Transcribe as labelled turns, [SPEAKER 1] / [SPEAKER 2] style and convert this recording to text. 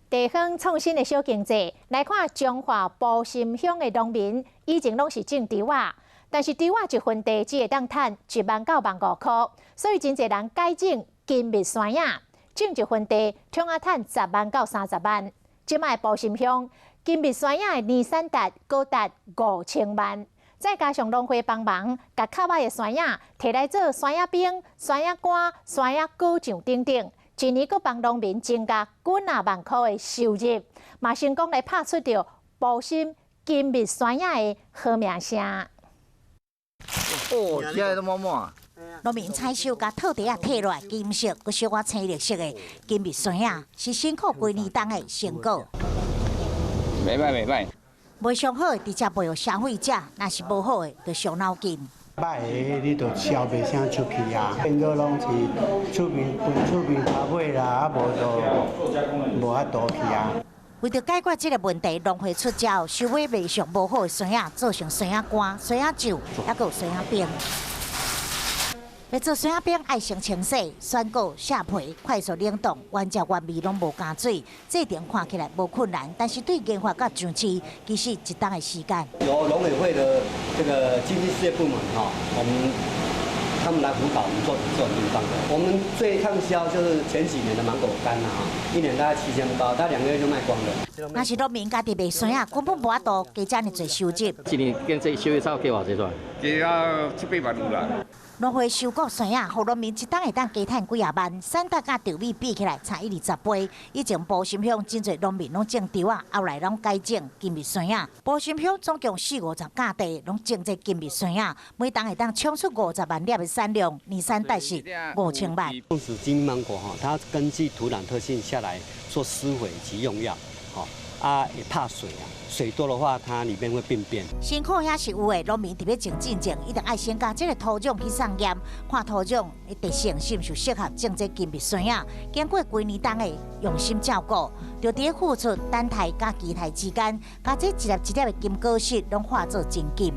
[SPEAKER 1] 地方创新的小经济，来看彰化埔心乡的农民，以前拢是种猪仔，但是猪仔一分地只会当赚1万到1.5块，所以真侪人改种金蜜山野，种一分地通啊赚10万到30万。即卖埔心乡金蜜山野的年产值高达5000万，再加上农会帮忙，甲较歹的山野摕来做山野饼、山野干、山野果酱等等。 一年佫帮农民增加几啊万块的收入，嘛成功来拍出着埔心金蜜山野的好名声。
[SPEAKER 2] 哦，现在都满满。
[SPEAKER 3] 农民采收甲土地啊摕落来金色，佮小可青绿色的金蜜山野，是辛苦几年冬的成果。
[SPEAKER 2] 袂歹袂歹。
[SPEAKER 3] 卖上好的直接卖予消费者，若是无好的，就伤脑筋。
[SPEAKER 4] 歹的你就销袂啥出去啊，变做拢是厝边头尾啦，啊无就无法度去啊。
[SPEAKER 3] 为着解决这个问题，农会出招，收买卖相无好的山野，做成山野干、山野酒，还有山野饼。要做山野饼，爱先清洗、选果、下皮，快速冷冻，原汁原味拢无加水。制定看起来无困难，但是对研发甲上市，其实一冬的时间。
[SPEAKER 5] 由农委会的这个经济事业部门他们来辅导我们做这种地方的。我们最畅销就是前几年的芒果干啦，一年大概7000包，大概2个月就卖光了。
[SPEAKER 3] 若是农民家己卖山野，根本无法度加遮尔侪收入。
[SPEAKER 6] 一年经济收入差计偌济多？
[SPEAKER 2] 加到700万有啦。
[SPEAKER 3] 农会收购山野，互农民一冬会当加赚几啊万，产值甲稻米比起来差120倍。以前埔心乡真侪农民拢种稻仔，后来拢改种金蜜山野。埔心乡总共40-50甲地，拢种这金蜜山野，每冬会当冲出50万粒的产量，年产值是5000万。
[SPEAKER 5] 种植金芒果它根据土壤特性下来做施肥及用药，也怕水啊。 水多的话，它里面会病变。
[SPEAKER 3] 辛苦也是有的，农民特别种进前，一定爱先将这个土壤去送验，看土壤的特性是毋是适合种这金蜜山野。经过几年冬的用心照顾，就伫付出等待甲期待之间，把这一粒一粒的金果实拢化作真金。